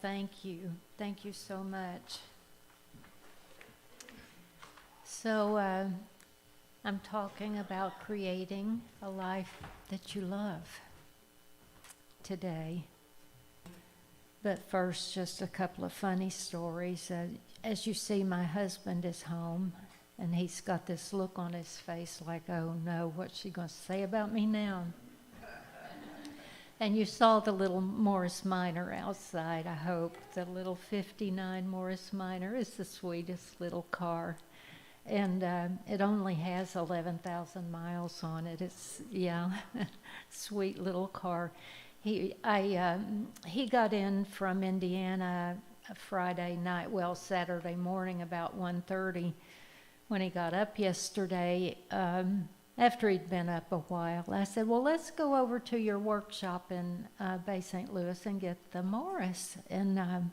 thank you. Thank you so much. So I'm talking about creating a life that you love today. But first, just a couple of funny stories. As you see, my husband is home, and he's got this look on his face like, oh no, what's she going to say about me now? And you saw the little Morris Minor outside, I hope. The little 59 Morris Minor is the sweetest little car. And it only has 11,000 miles on it. It's, sweet little car. He got in from Indiana Saturday morning about 1:30. When he got up yesterday, after he'd been up a while, I said, well, let's go over to your workshop in Bay St. Louis and get the Morris. And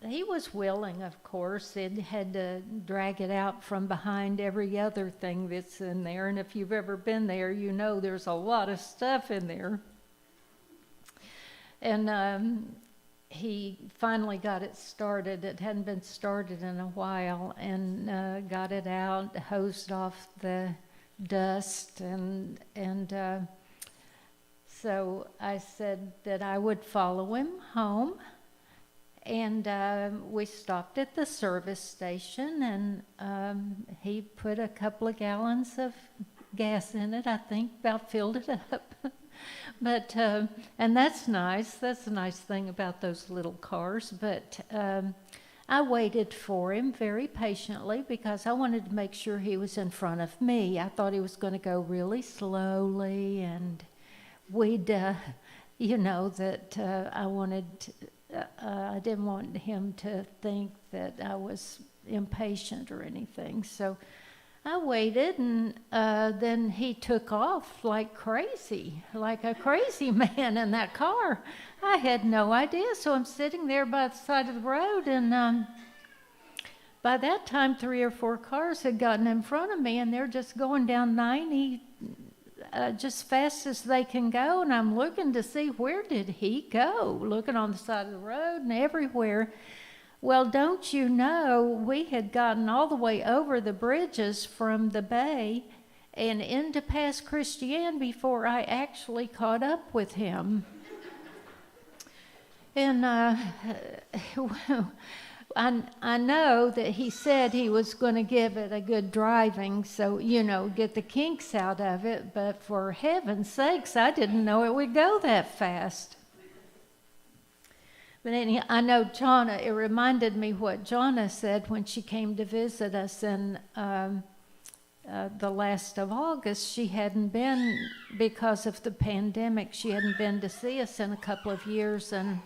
he was willing, of course. It had to drag it out from behind every other thing that's in there. And if you've ever been there, you know there's a lot of stuff in there. And he finally got it started. It hadn't been started in a while, and got it out, hosed off the dust, and so I said that I would follow him home. And we stopped at the service station, and he put a couple of gallons of gas in it, I think, about filled it up. But, and that's nice. That's a nice thing about those little cars. But I waited for him very patiently because I wanted to make sure he was in front of me. I thought he was going to go really slowly, and we'd, that I wanted I didn't want him to think that I was impatient or anything. So I waited, and then he took off like crazy, like a crazy man in that car. I had no idea. So I'm sitting there by the side of the road, and by that time 3 or 4 cars had gotten in front of me, and they're just going down 90 just fast as they can go, and I'm looking to see where did he go, looking on the side of the road and everywhere. Well, don't you know, we had gotten all the way over the bridges from the bay and into Pass Christian before I actually caught up with him. And I know that he said he was going to give it a good driving, so, get the kinks out of it. But for heaven's sakes, I didn't know it would go that fast. But anyhow, I know Jonna, it reminded me what Jonna said when she came to visit us in the last of August. She hadn't been, because of the pandemic, she hadn't been to see us in a couple of years, and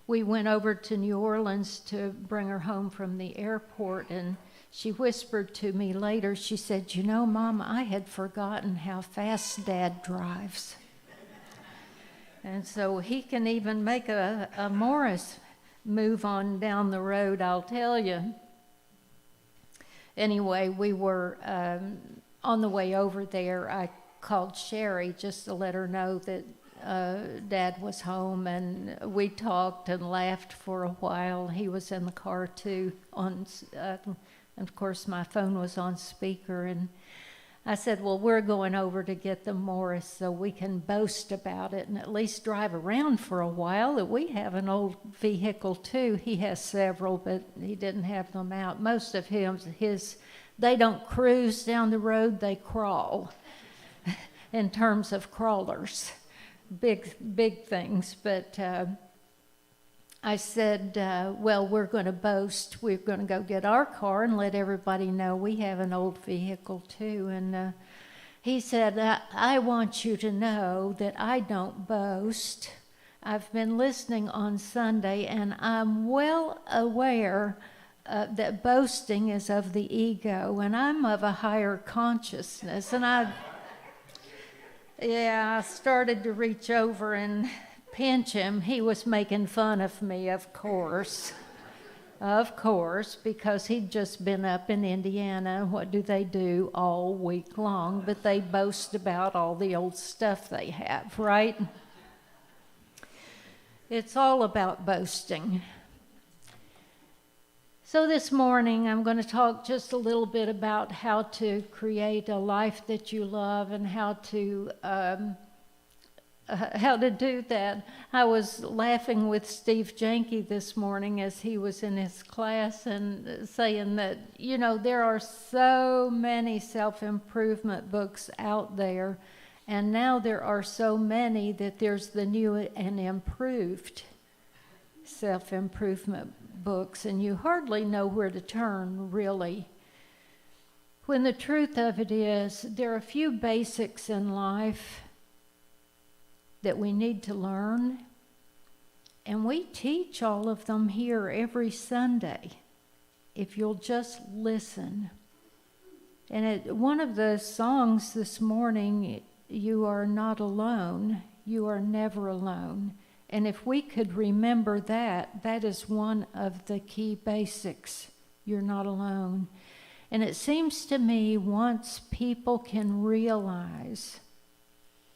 we went over to New Orleans to bring her home from the airport, and she whispered to me later, she said, Mom, I had forgotten how fast Dad drives. And so he can even make a Morris move on down the road, I'll tell you. Anyway, we were on the way over there. I called Sherry just to let her know that Dad was home, and we talked and laughed for a while. He was in the car too, and of course my phone was on speaker, and I said, well, we're going over to get the Morris so we can boast about it and at least drive around for a while, that we have an old vehicle too. He has several, but he didn't have them out. Most of his, they don't cruise down the road, they crawl in terms of crawlers. Big things. But I said, well, we're going to boast. We're going to go get our car and let everybody know we have an old vehicle too. And he said, I want you to know that I don't boast. I've been listening on Sunday, and I'm well aware that boasting is of the ego, and I'm of a higher consciousness. And I started to reach over and pinch him. He was making fun of me, of course, because he'd just been up in Indiana. What do they do all week long? But they boast about all the old stuff they have, right? It's all about boasting. So this morning I'm going to talk just a little bit about how to create a life that you love and how to do that. I was laughing with Steve Janke this morning as he was in his class and saying that, there are so many self-improvement books out there, and now there are so many that there's the new and improved self-improvement books, and you hardly know where to turn, really. When the truth of it is, there are a few basics in life that we need to learn, and we teach all of them here every Sunday, if you'll just listen. And one of the songs this morning, "You are not alone, you are never alone." And if we could remember that, that is one of the key basics. You're not alone. And it seems to me once people can realize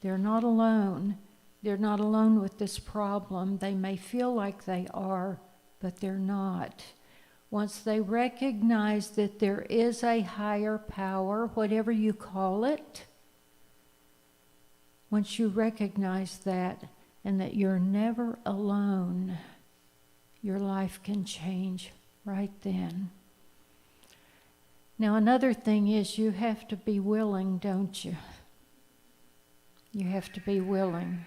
they're not alone with this problem. They may feel like they are, but they're not. Once they recognize that there is a higher power, whatever you call it, once you recognize that, and that you're never alone, your life can change right then. Now, another thing is you have to be willing, don't you? You have to be willing.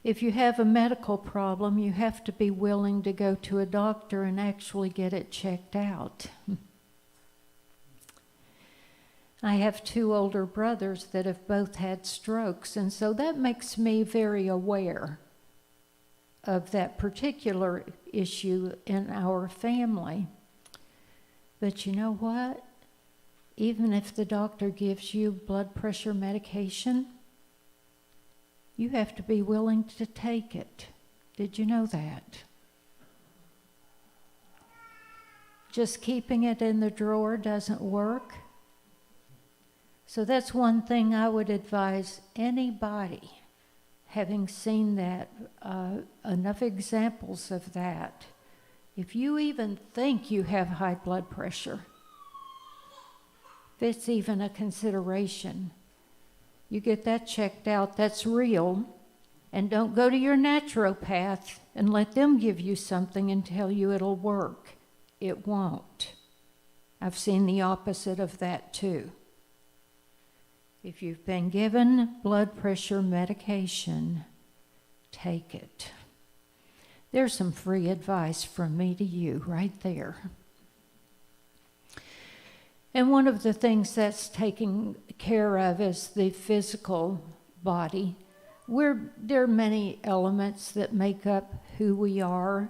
If you have a medical problem, you have to be willing to go to a doctor and actually get it checked out. I have 2 older brothers that have both had strokes, and so that makes me very aware of that particular issue in our family. But you know what? Even if the doctor gives you blood pressure medication, you have to be willing to take it. Did you know that? Just keeping it in the drawer doesn't work. So that's one thing I would advise anybody, having seen that, enough examples of that. If you even think you have high blood pressure, if it's even a consideration, you get that checked out, that's real. And don't go to your naturopath and let them give you something and tell you it'll work. It won't. I've seen the opposite of that too. If you've been given blood pressure medication, take it. There's some free advice from me to you right there. And one of the things that's taken care of is the physical body. There are many elements that make up who we are.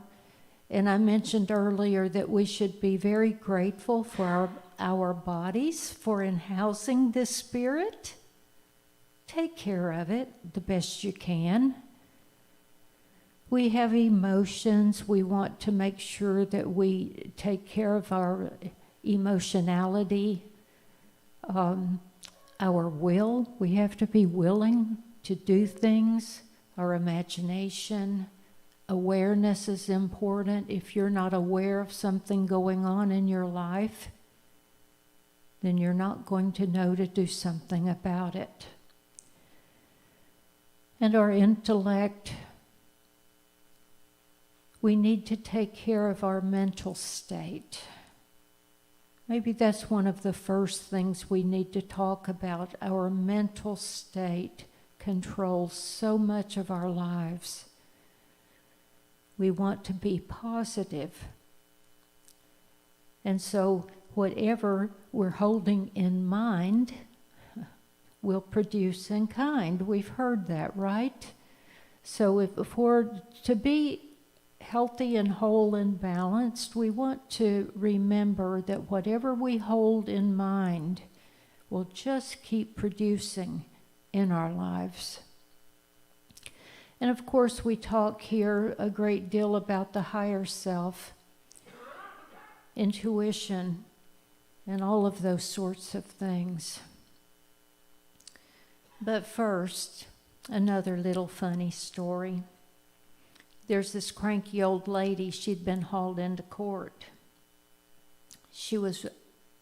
And I mentioned earlier that we should be very grateful for our bodies for housing the spirit. Take care of it the best you can. We have emotions. We want to make sure that we take care of our emotionality, our will. We have to be willing to do things. Our imagination, awareness is important. If you're not aware of something going on in your life, then you're not going to know to do something about it. And our intellect, we need to take care of our mental state. Maybe that's one of the first things we need to talk about. Our mental state controls so much of our lives. We want to be positive. And so whatever we're holding in mind will produce in kind. We've heard that, right? So if we're to be healthy and whole and balanced, we want to remember that whatever we hold in mind will just keep producing in our lives. And of course, we talk here a great deal about the higher self, intuition, and all of those sorts of things. But first, another little funny story. there's this cranky old lady. She'd been hauled into court. She was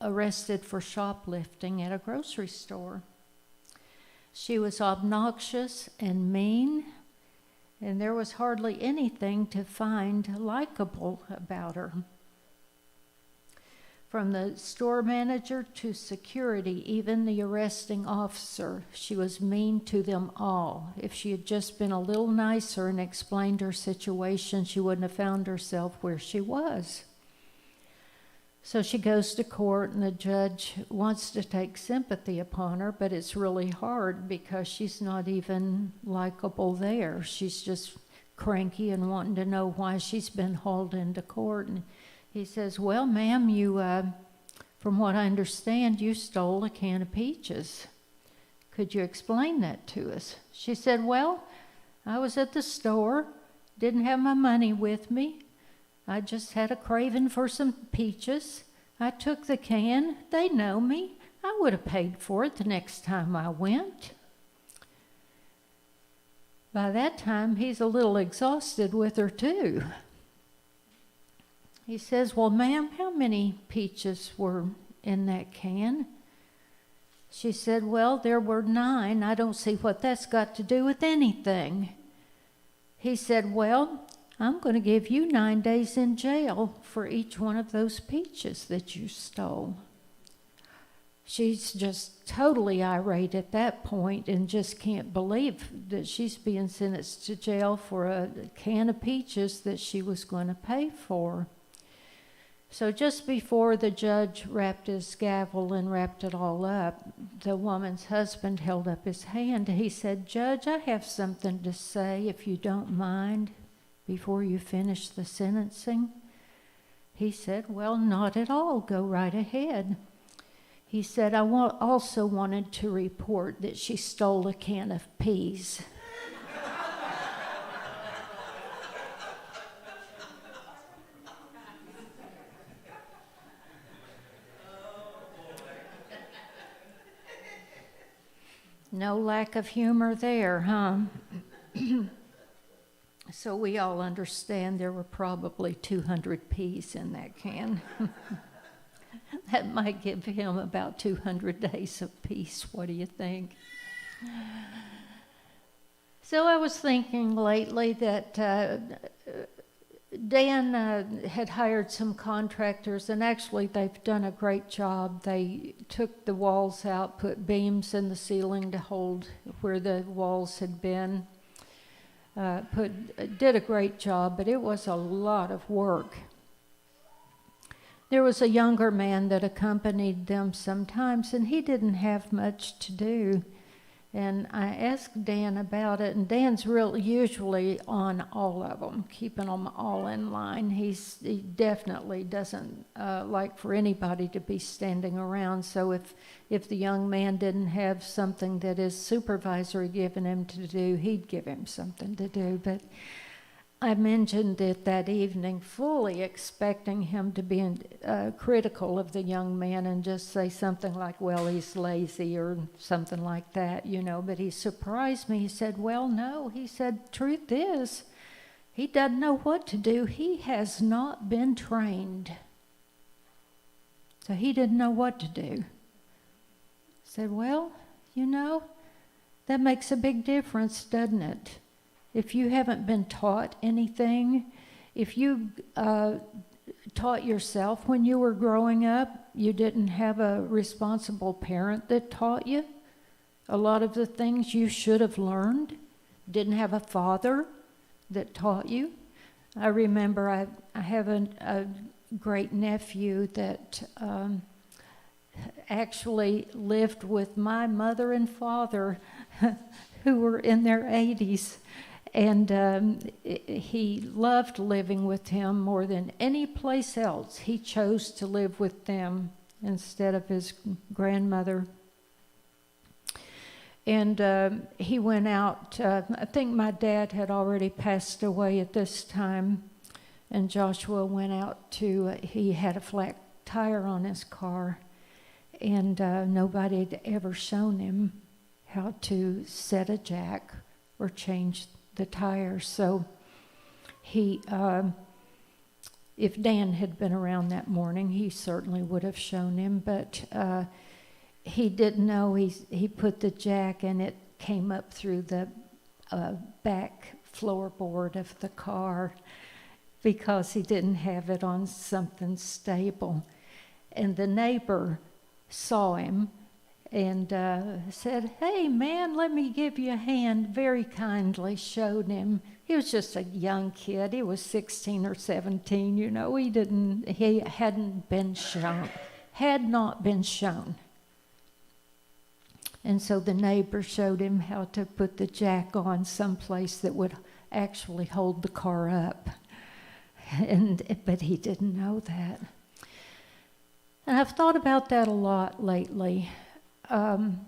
arrested for shoplifting at a grocery store. She was obnoxious and mean, and there was hardly anything to find likable about her. From the store manager to security, even the arresting officer, she was mean to them all. If she had just been a little nicer and explained her situation, she wouldn't have found herself where she was. So she goes to court, and the judge wants to take sympathy upon her, but it's really hard because she's not even likable there. She's just cranky and wanting to know why she's been hauled into court. And he says, well, ma'am, you, from what I understand, you stole a can of peaches. Could you explain that to us? She said, well, I was at the store, didn't have my money with me. I just had a craving for some peaches. I took the can. They know me. I would have paid for it the next time I went. By that time, he's a little exhausted with her, too. He says, well, ma'am, how many peaches were in that can? She said, well, there were 9. I don't see what that's got to do with anything. He said, well, I'm going to give you 9 days in jail for each one of those peaches that you stole. She's just totally irate at that point and just can't believe that she's being sentenced to jail for a can of peaches that she was going to pay for. So just before the judge wrapped his gavel and wrapped it all up, the woman's husband held up his hand. He said, Judge, I have something to say, if you don't mind, before you finish the sentencing. He said, well, not at all. Go right ahead. He said, I also wanted to report that she stole a can of peas. No lack of humor there, huh? So we all understand there were probably 200 peas in that can. That might give him about 200 days of peace. What do you think? So I was thinking lately that Dan had hired some contractors, and actually they've done a great job. They took the walls out, put beams in the ceiling to hold where the walls had been. Did a great job, but it was a lot of work. There was a younger man that accompanied them sometimes, and he didn't have much to do. And I asked Dan about it, and Dan's usually on all of them, keeping them all in line. He definitely doesn't like for anybody to be standing around. So if the young man didn't have something that his supervisor had given him to do, he'd give him something to do. But I mentioned it that evening, fully expecting him to be critical of the young man and just say something like, well, he's lazy or something like that, you know. But he surprised me. He said, well, no. He said, truth is, he doesn't know what to do. He has not been trained. So he didn't know what to do. I said, well, you know, that makes a big difference, doesn't it? If you haven't been taught anything, if you taught yourself when you were growing up, you didn't have a responsible parent that taught you a lot of the things you should have learned, didn't have a father that taught you. I remember I have a great nephew that actually lived with my mother and father who were in their 80s. And he loved living with him more than any place else. He chose to live with them instead of his grandmother. And he went out, I think my dad had already passed away at this time, and Joshua went out he had a flat tire on his car, and nobody had ever shown him how to set a jack or change the tires. So If Dan had been around that morning, he certainly would have shown him, but he didn't know. He put the jack and it came up through the back floorboard of the car because he didn't have it on something stable. And the neighbor saw him and said, "Hey, man, let me give you a hand." Very kindly showed him. He was just a young kid. He was 16 or 17, you know. He hadn't been shown, had not been shown. And so the neighbor showed him how to put the jack on someplace that would actually hold the car up. But he didn't know that. And I've thought about that a lot lately. And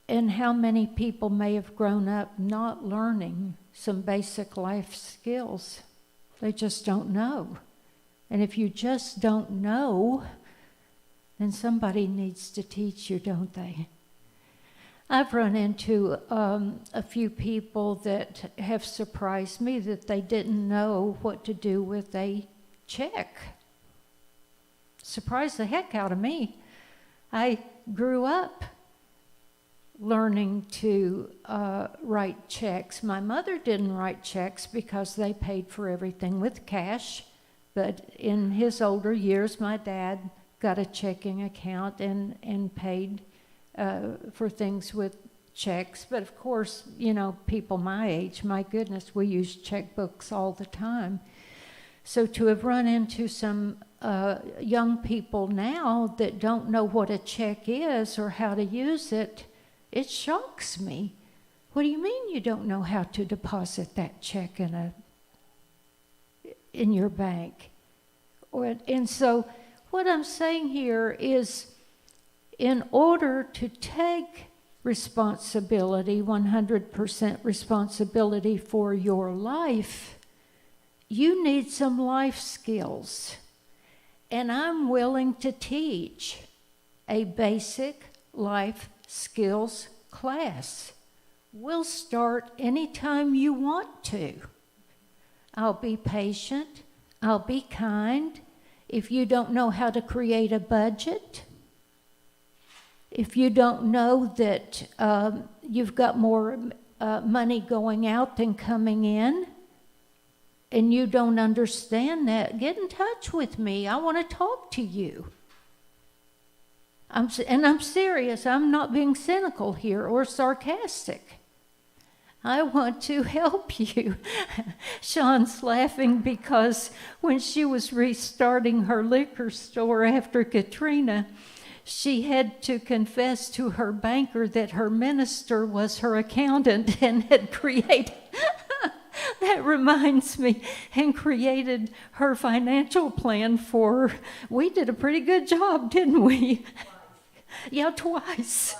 how many people may have grown up not learning some basic life skills. They just don't know. And if you just don't know, then somebody needs to teach you, don't they? I've run into a few people that have surprised me that they didn't know what to do with a check. Surprised the heck out of me. I grew up learning to write checks. My mother didn't write checks because they paid for everything with cash. But in his older years, my dad got a checking account and paid for things with checks. But of course, you know, people my age, my goodness, we use checkbooks all the time. So to have run into some young people now that don't know what a check is or how to use it, it shocks me. What do you mean you don't know how to deposit that check in your bank? And so what I'm saying here is, in order to take responsibility, 100% responsibility for your life, you need some life skills. And I'm willing to teach a basic life skills class. We'll start anytime you want to. I'll be patient. I'll be kind. If you don't know how to create a budget, if you don't know that you've got more money going out than coming in, and you don't understand that, get in touch with me. I want to talk to you. I'm serious. I'm not being cynical here or sarcastic. I want to help you. Sean's laughing because when she was restarting her liquor store after Katrina, she had to confess to her banker that her minister was her accountant and had created, that reminds me, and created her financial plan for her. We did a pretty good job, didn't we? Yeah, twice.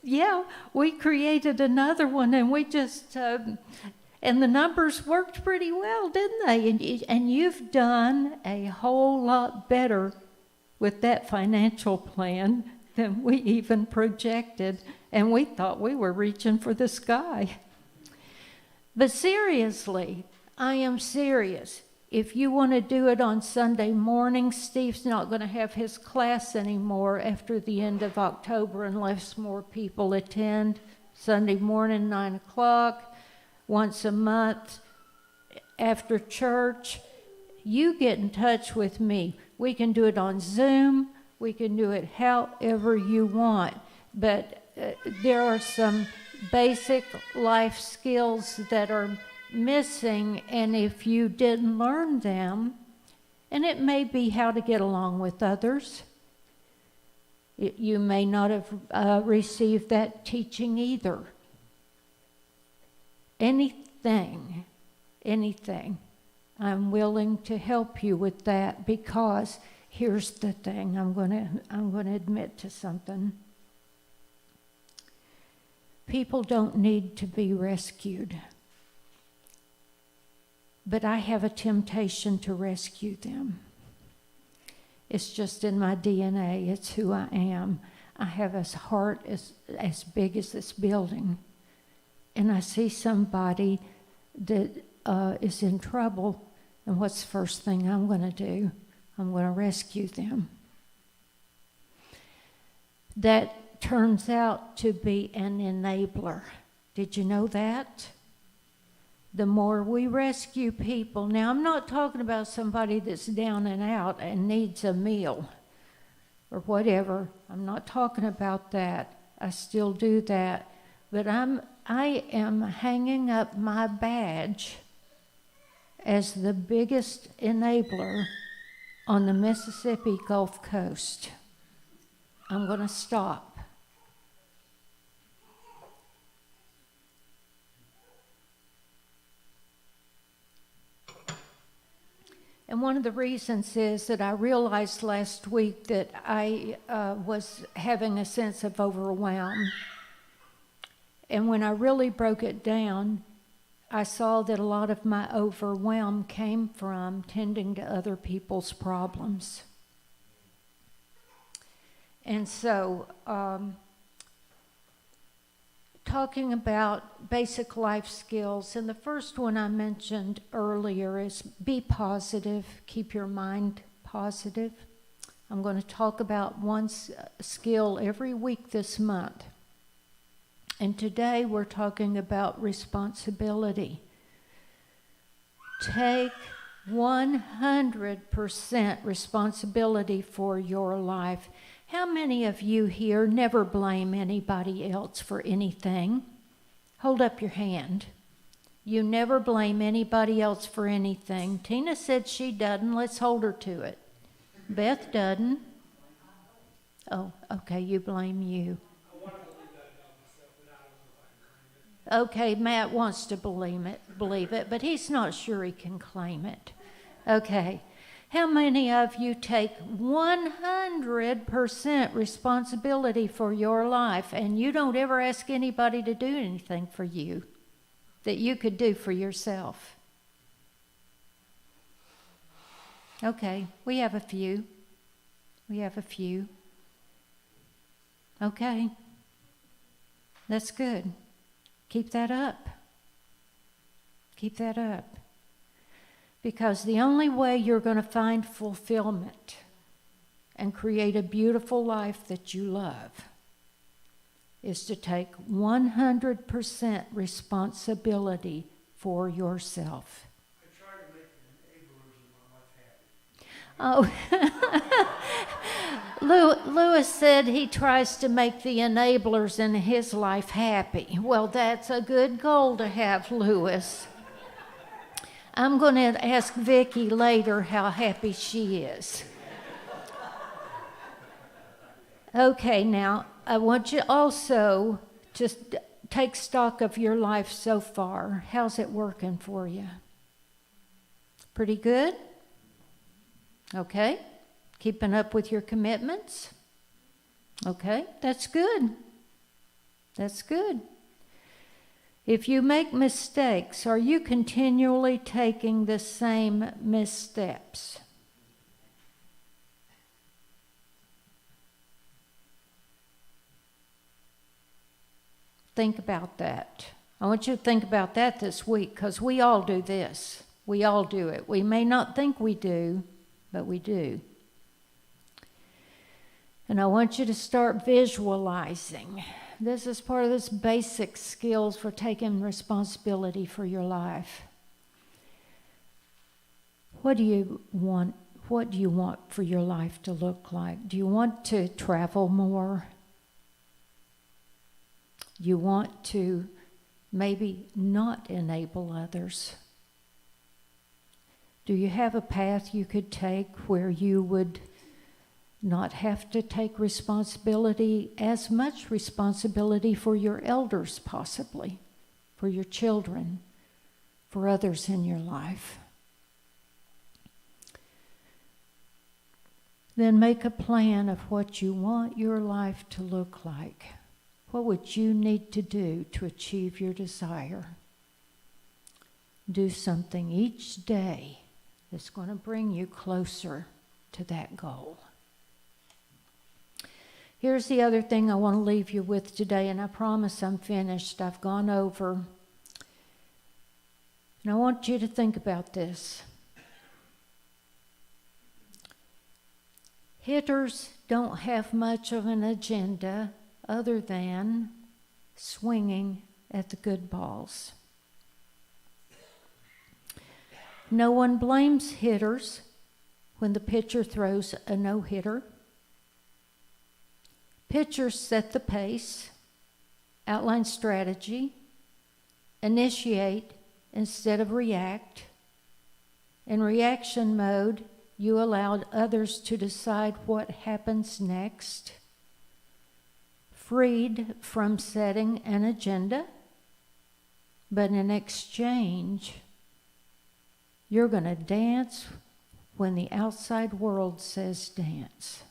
Yeah, we created another one, and we just, and the numbers worked pretty well, didn't they? And you've done a whole lot better with that financial plan than we even projected, and we thought we were reaching for the sky. But seriously, I am serious. If you want to do it on Sunday morning, Steve's not going to have his class anymore after the end of October unless more people attend. Sunday morning, 9 o'clock, once a month after church. You get in touch with me. We can do it on Zoom. We can do it however you want. But there are some basic life skills that are missing, and if you didn't learn them, and it may be how to get along with others, you may not have received that teaching either. Anything, I'm willing to help you with that, because here's the thing, I'm going to admit to something. People don't need to be rescued. But I have a temptation to rescue them. It's just in my DNA. It's who I am. I have a heart as big as this building. and I see somebody that is in trouble, and what's the first thing I'm going to do? I'm going to rescue them. That turns out to be an enabler. Did you know that? The more we rescue people, now I'm not talking about somebody that's down and out and needs a meal or whatever. I'm not talking about that. I still do that. But I am hanging up my badge as the biggest enabler on the Mississippi Gulf Coast. I'm going to stop. And one of the reasons is that I realized last week that I was having a sense of overwhelm. And when I really broke it down, I saw that a lot of my overwhelm came from tending to other people's problems. And so, talking about basic life skills, and the first one I mentioned earlier is be positive, keep your mind positive. I'm going to talk about one skill every week this month. And today we're talking about responsibility. Take 100% responsibility for your life. How many of you here never blame anybody else for anything? Hold up your hand. You never blame anybody else for anything. Tina said she doesn't. Let's hold her to it. Beth doesn't. Oh, okay, you blame you. Okay, Matt wants to believe it, but he's not sure he can claim it. Okay. How many of you take 100% responsibility for your life and you don't ever ask anybody to do anything for you that you could do for yourself? Okay, we have a few. Okay, that's good. Keep that up. Because the only way you're going to find fulfillment and create a beautiful life that you love is to take 100% responsibility for yourself. I try to make the enablers in my life Oh, happy. Lewis said he tries to make the enablers in his life happy. Well, that's a good goal to have, Lewis. I'm going to ask Vicki later how happy she is. Okay, now, I want you also to take stock of your life so far. How's it working for you? Pretty good? Okay. Keeping up with your commitments? Okay, that's good. If you make mistakes, are you continually taking the same missteps? Think about that. I want you to think about that this week, because we all do this. We all do it. We may not think we do, but we do. And I want you to start visualizing. This is part of this basic skills for taking responsibility for your life. What do you want? What do you want for your life to look like? Do you want to travel more? Do you want to maybe not enable others? Do you have a path you could take where you would not have to take responsibility, as much responsibility for your elders possibly, for your children, for others in your life? Then make a plan of what you want your life to look like. What would you need to do to achieve your desire? Do something each day that's going to bring you closer to that goal. Here's the other thing I want to leave you with today, and I promise I'm finished. I've gone over. And I want you to think about this. Hitters don't have much of an agenda other than swinging at the good balls. No one blames hitters when the pitcher throws a no-hitter. Pitchers set the pace, outline strategy, initiate instead of react. In reaction mode, you allowed others to decide what happens next. Freed from setting an agenda, but in exchange, you're going to dance when the outside world says dance.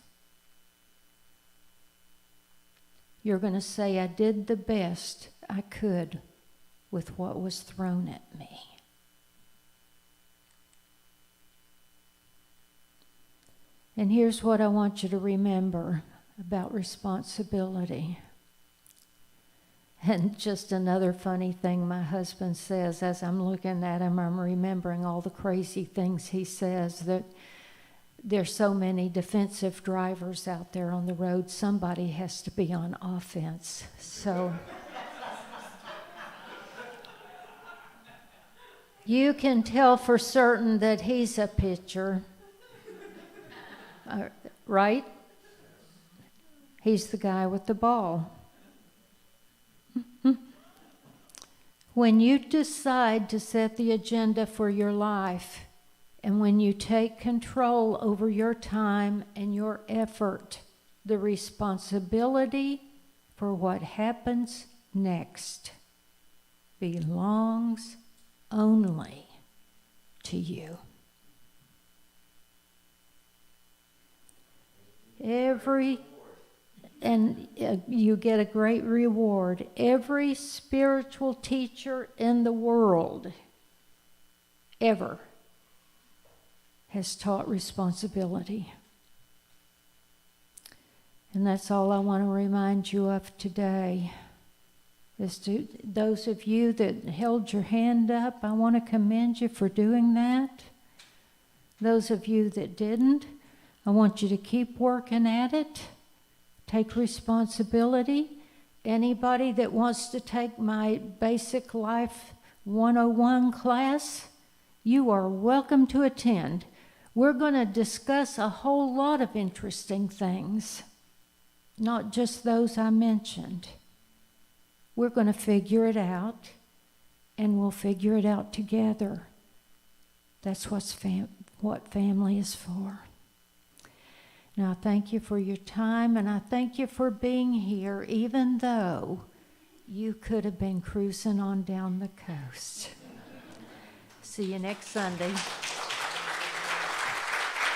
You're going to say, I did the best I could with what was thrown at me. And here's what I want you to remember about responsibility. And just another funny thing my husband says, as I'm looking at him, I'm remembering all the crazy things he says, that there's so many defensive drivers out there on the road, somebody has to be on offense. So you can tell for certain that he's a pitcher, right? He's the guy with the ball. When you decide to set the agenda for your life, and when you take control over your time and your effort, the responsibility for what happens next belongs only to you. And you get a great reward. Every spiritual teacher in the world ever has taught responsibility. And that's all I want to remind you of today. Is to those of you that held your hand up, I want to commend you for doing that. Those of you that didn't, I want you to keep working at it. Take responsibility. Anybody that wants to take my Basic Life 101 class, you are welcome to attend. We're going to discuss a whole lot of interesting things, not just those I mentioned. We're going to figure it out, and we'll figure it out together. That's what family is for. Now, thank you for your time, and I thank you for being here, even though you could have been cruising on down the coast. See you next Sunday.